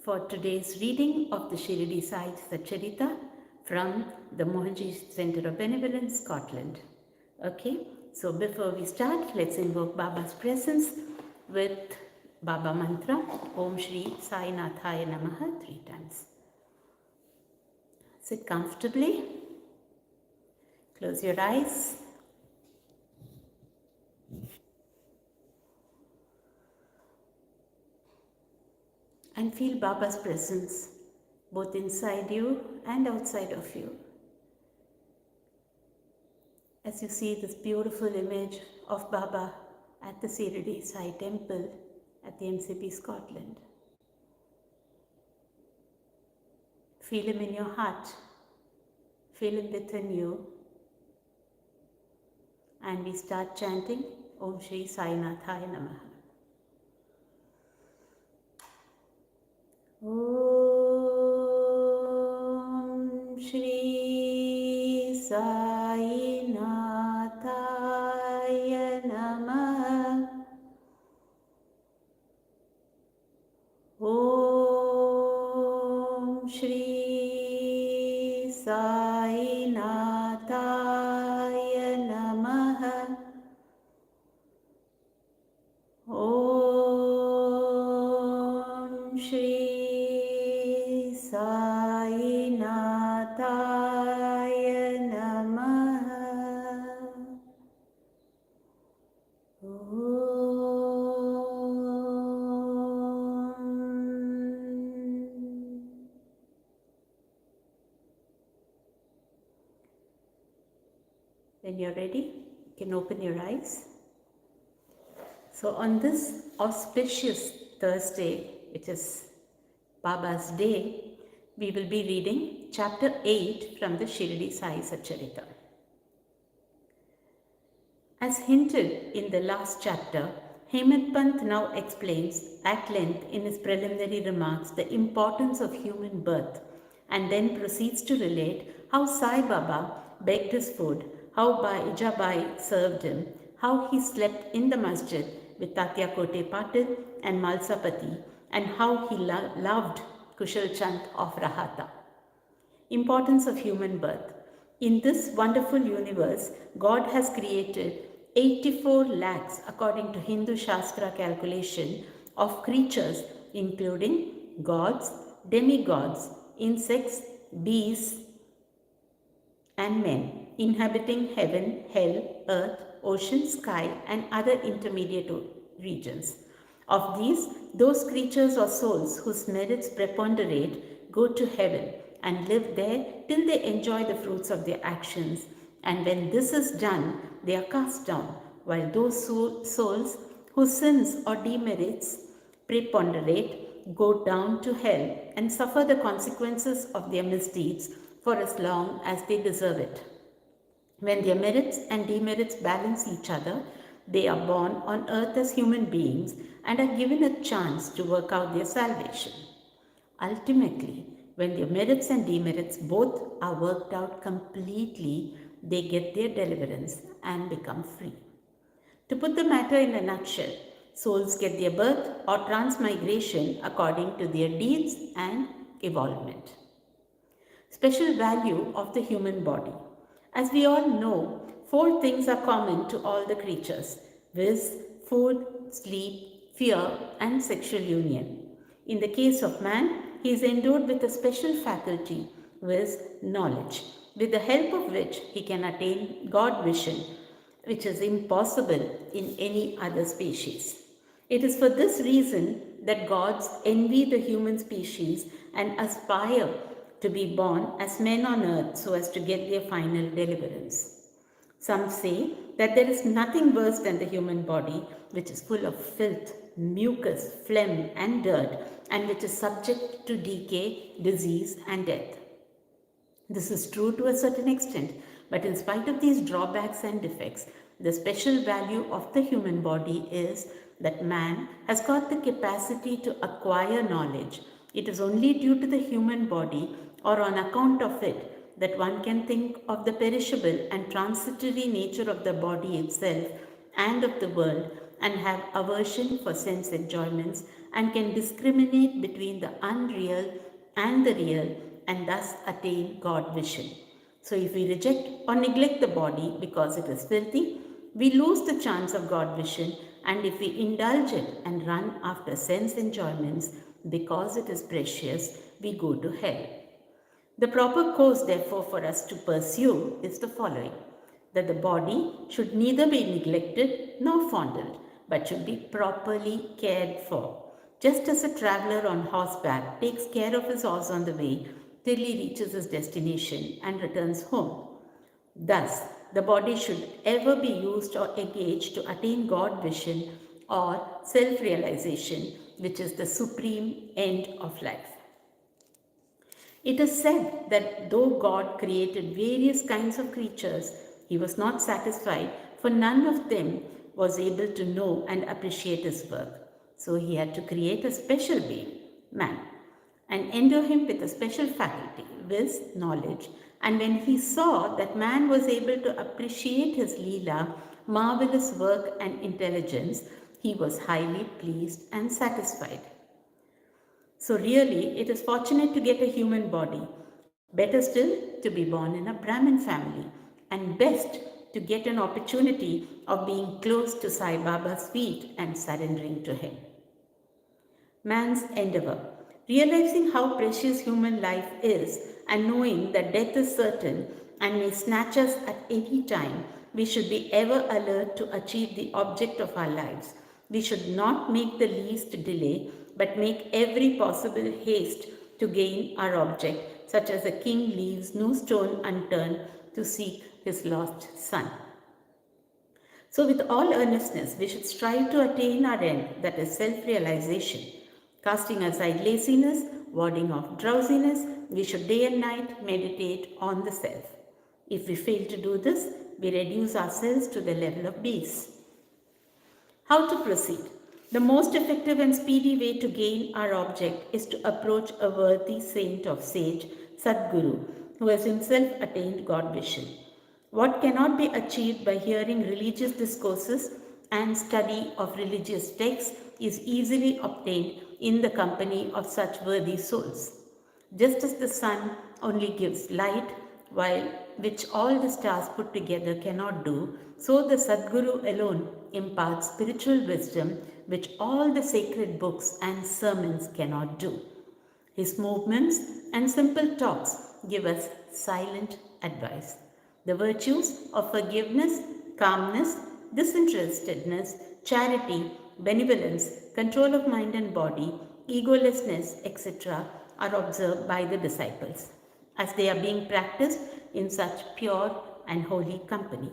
for today's reading of the Shirdi Sai Satcharita from the Mohanji Centre of Benevolence, Scotland. Okay, so before we start, let's invoke Baba's presence with Baba Mantra, Om Shri Sai Nathaya Namaha 3 times. Sit comfortably, close your eyes. And feel Baba's presence both inside you and outside of you. As you see this beautiful image of Baba at the Shirdi Sai Temple at the MCP, Scotland. Feel him in your heart, feel him within you, and we start chanting Om Shri Sai Nathaya Namaha. Om Shri Sai Nathaya Namaha. Om Shri Sai Nathaya Namaha. Om Shri Sai Nathaya Namaha. When you're ready, you can open your eyes. So on this auspicious Thursday, which is Baba's Day, we will be reading chapter 8 from the Shirdi Sai Satcharita. As hinted in the last chapter, Hemant Pant now explains at length in his preliminary remarks the importance of human birth and then proceeds to relate how Sai Baba begged his food, how Ijabai served him, how he slept in the masjid with Tatya Kote Patil and Malsapati, and how he loved Kushal Chand of Rahata. Importance of human birth. In this wonderful universe, God has created 84 lakhs, according to Hindu Shastra calculation, of creatures including gods, demigods, insects, beasts, and men, inhabiting heaven, hell, earth, ocean, sky, and other intermediate regions. Of these, those creatures or souls whose merits preponderate go to heaven and live there till they enjoy the fruits of their actions. And when this is done, they are cast down, while those souls whose sins or demerits preponderate go down to hell and suffer the consequences of their misdeeds for as long as they deserve it. When their merits and demerits balance each other, they are born on earth as human beings and are given a chance to work out their salvation. Ultimately, when their merits and demerits both are worked out completely, they get their deliverance and become free. To put the matter in a nutshell, souls get their birth or transmigration according to their deeds and evolvement. Special value of the human body. As we all know, 4 things are common to all the creatures, viz. Food, sleep, fear, and sexual union. In the case of man, he is endowed with a special faculty, viz. Knowledge, with the help of which he can attain God vision, which is impossible in any other species. It is for this reason that gods envy the human species and aspire to be born as men on earth so as to get their final deliverance. Some say that there is nothing worse than the human body, which is full of filth, mucus, phlegm, and dirt, and which is subject to decay, disease, and death. This is true to a certain extent, but in spite of these drawbacks and defects, the special value of the human body is that man has got the capacity to acquire knowledge. It is only due to the human body or on account of it that one can think of the perishable and transitory nature of the body itself and of the world and have aversion for sense enjoyments and can discriminate between the unreal and the real and thus attain God vision. So, if we reject or neglect the body because it is filthy, we lose the chance of God vision, and if we indulge it and run after sense enjoyments because it is precious, we go to hell. The proper course, therefore, for us to pursue is the following: that the body should neither be neglected nor fondled, but should be properly cared for. Just as a traveler on horseback takes care of his horse on the way till he reaches his destination and returns home. Thus, the body should ever be used or engaged to attain God vision or self realization, which is the supreme end of life. It is said that though God created various kinds of creatures, he was not satisfied, for none of them was able to know and appreciate his work. So he had to create a special being, man, and endure him with a special faculty, viz. Knowledge. And when he saw that man was able to appreciate his Leela, marvelous work and intelligence, he was highly pleased and satisfied. So, really, it is fortunate to get a human body. Better still, to be born in a Brahmin family. And best, to get an opportunity of being close to Sai Baba's feet and surrendering to him. Man's endeavor. Realizing how precious human life is and knowing that death is certain and may snatch us at any time, we should be ever alert to achieve the object of our lives. We should not make the least delay, but make every possible haste to gain our object, such as a king leaves no stone unturned to seek his lost son. So, with all earnestness, we should strive to attain our end, that is self-realization. Casting aside laziness, warding off drowsiness, we should day and night meditate on the self. If we fail to do this, we reduce ourselves to the level of beasts. How to proceed? The most effective and speedy way to gain our object is to approach a worthy saint of sage, Sadguru, who has himself attained God vision. What cannot be achieved by hearing religious discourses and study of religious texts is easily obtained in the company of such worthy souls. Just as the sun only gives light, which all the stars put together cannot do, so the Sadguru alone imparts spiritual wisdom which all the sacred books and sermons cannot do. His movements and simple talks give us silent advice. The virtues of forgiveness, calmness, disinterestedness, charity, benevolence, control of mind and body, egolessness, etc. are observed by the disciples as they are being practiced in such pure and holy company.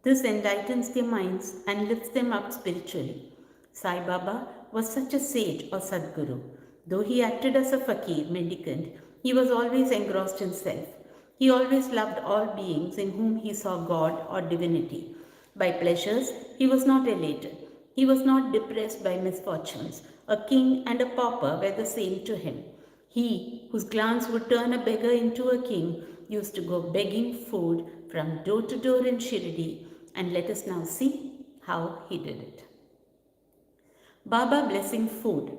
This enlightens their minds and lifts them up spiritually. Sai Baba was such a sage or Sadguru. Though he acted as a fakir, mendicant, he was always engrossed in self. He always loved all beings in whom he saw God or divinity. By pleasures, he was not elated. He was not depressed by misfortunes. A king and a pauper were the same to him. He, whose glance would turn a beggar into a king, used to go begging food from door to door in Shirdi, and let us now see how he did it. Baba blessing food.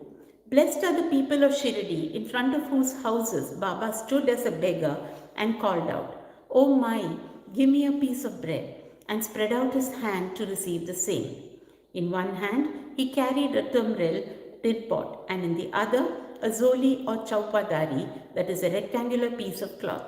Blessed are the people of Shirdi, in front of whose houses Baba stood as a beggar and called out, "Oh my, give me a piece of bread," and spread out his hand to receive the same. In one hand, he carried a tumbril tin pot, and in the other, a zoli or chaupadari, that is a rectangular piece of cloth.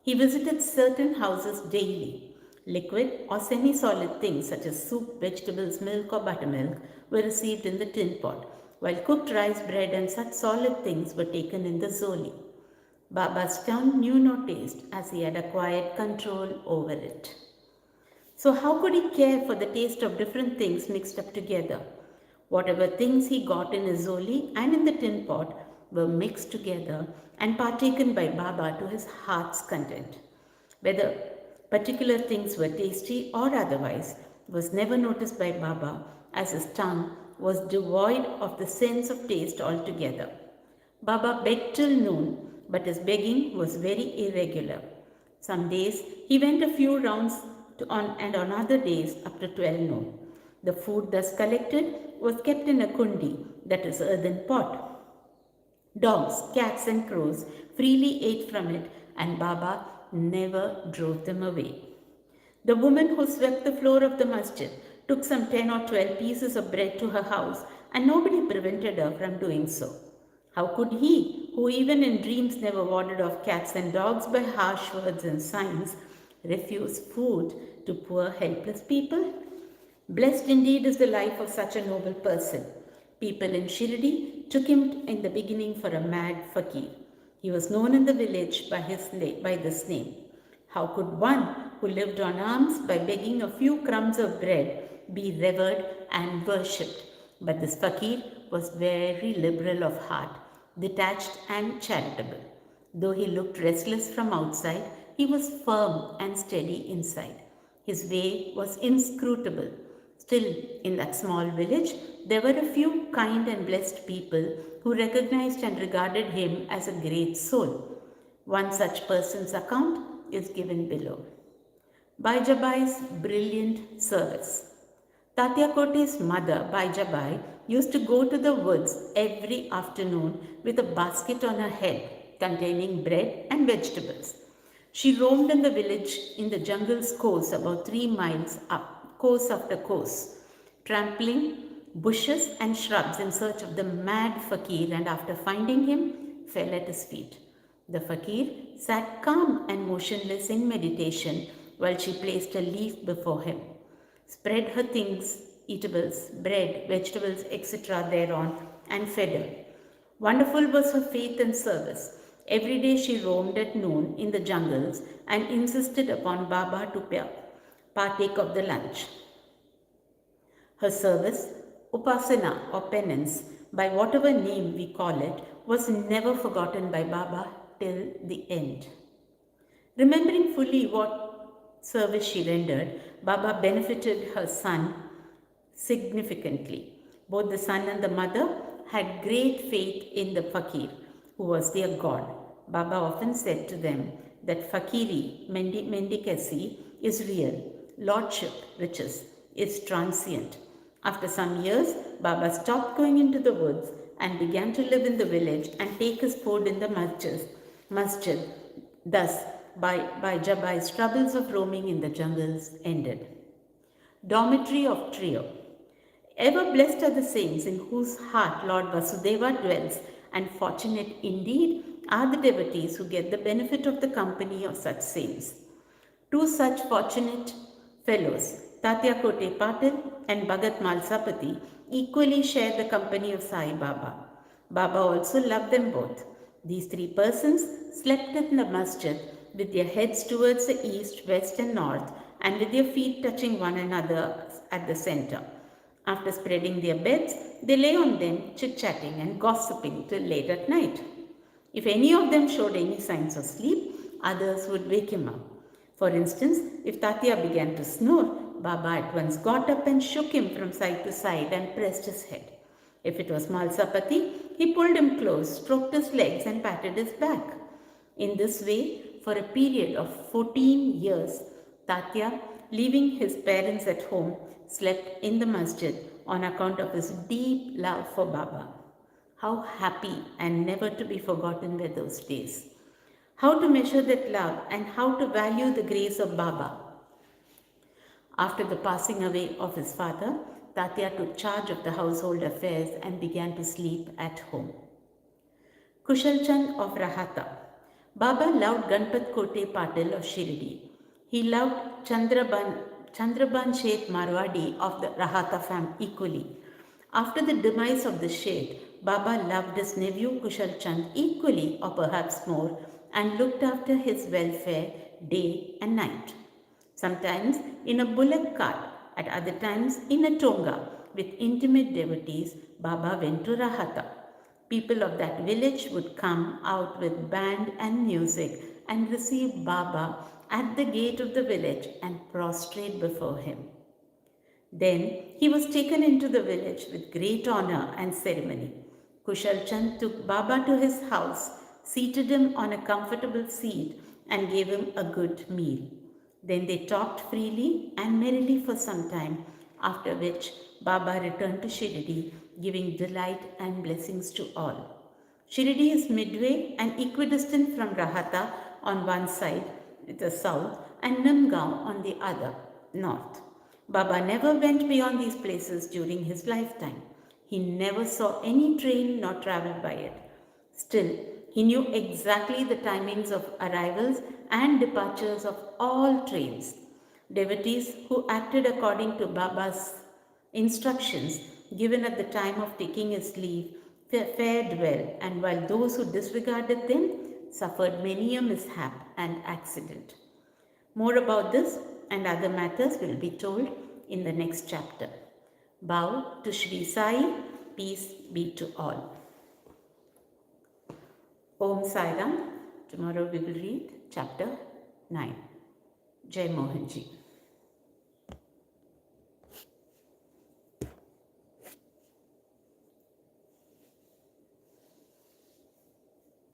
He visited certain houses daily. Liquid or semi-solid things such as soup, vegetables, milk or buttermilk were received in the tin pot, while cooked rice, bread and such solid things were taken in the zoli. Baba's tongue knew no taste as he had acquired control over it. So how could he care for the taste of different things mixed up together? Whatever things he got in his zoli and in the tin pot were mixed together and partaken by Baba to his heart's content. Whether particular things were tasty or otherwise was never noticed by Baba, as his tongue was devoid of the sense of taste altogether. Baba begged till noon, but his begging was very irregular. Some days he went a few rounds and on other days up to 12 noon. The food thus collected was kept in a kundi, that is, earthen pot. Dogs, cats, and crows freely ate from it, and Baba never drove them away. The woman who swept the floor of the masjid took some 10 or 12 pieces of bread to her house, and nobody prevented her from doing so. How could he, who even in dreams never warded off cats and dogs by harsh words and signs, refuse food to poor helpless people? Blessed indeed is the life of such a noble person. People in Shirdi took him in the beginning for a mad fakir. He was known in the village by this name. How could one who lived on alms by begging a few crumbs of bread be revered and worshipped? But this fakir was very liberal of heart, detached and charitable. Though he looked restless from outside, he was firm and steady inside. His way was inscrutable. Still, in that small village, there were a few kind and blessed people who recognized and regarded him as a great soul. One such person's account is given below. Baijabai's brilliant service. Tatyakote's mother, Baijabai, used to go to the woods every afternoon with a basket on her head containing bread and vegetables. She roamed in the village in the jungle's course about 3 miles up, course after course, trampling bushes and shrubs in search of the mad fakir, and after finding him, fell at his feet. The fakir sat calm and motionless in meditation while she placed a leaf before him, spread her things, eatables, bread, vegetables, etc. thereon, and fed her. Wonderful was her faith and service. Every day she roamed at noon in the jungles and insisted upon Baba to partake of the lunch. Her service, upasana or penance, by whatever name we call it, was never forgotten by Baba till the end. Remembering fully what service she rendered, Baba benefited her son significantly. Both the son and the mother had great faith in the fakir, who was their god. Baba often said to them that fakiri, mendicancy, is real, lordship, riches, is transient. After some years, Baba stopped going into the woods and began to live in the village and take his food in the masjid. Thus, by Jabai's troubles of roaming in the jungles ended. Dormitory of Trio. Ever blessed are the saints in whose heart Lord Vasudeva dwells, and fortunate indeed are the devotees who get the benefit of the company of such saints. Two such fortunate fellows, Tatyakote Patil and Bhagat Malsapati, equally share the company of Sai Baba. Baba also loved them both. These three persons slept in the masjid with their heads towards the east, west, and north, and with their feet touching one another at the center. After spreading their beds, they lay on them, chit-chatting and gossiping till late at night. If any of them showed any signs of sleep, others would wake him up. For instance, if Tatya began to snore, Baba at once got up and shook him from side to side and pressed his head. If it was Malsapati, he pulled him close, stroked his legs and patted his back. In this way, for a period of 14 years, Tatya, leaving his parents at home, slept in the masjid on account of his deep love for Baba. How happy and never to be forgotten were those days. How to measure that love and how to value the grace of Baba. After the passing away of his father, Tatya took charge of the household affairs and began to sleep at home. Kushal Chand of Rahata. Baba loved Ganpat Kote Patil of Shirdi. He loved Chandraban Sheth Marwadi of the Rahata family equally. After the demise of the Sheth, Baba loved his nephew Kushal Chand equally or perhaps more and looked after his welfare day and night. Sometimes in a bullock cart, at other times in a tonga with intimate devotees, Baba went to Rahata. People of that village would come out with band and music and receive Baba at the gate of the village and prostrate before him. Then he was taken into the village with great honor and ceremony. Kushal Chand took Baba to his house, seated him on a comfortable seat and gave him a good meal. Then they talked freely and merrily for some time, after which Baba returned to Shirdi, giving delight and blessings to all. Shirdi is midway and equidistant from Rahata on one side, the south, and Nimgaon on the other, north. Baba never went beyond these places during his lifetime. He never saw any train nor travelled by it. Still, he knew exactly the timings of arrivals and departures of all trains. Devotees who acted according to Baba's instructions given at the time of taking his leave fared well, and while those who disregarded them suffered many a mishap and accident. More about this and other matters will be told in the next chapter. Bow to Shri Sai, peace be to all. Om Sai Ram. Tomorrow we will read chapter 9. Jai Mohanji.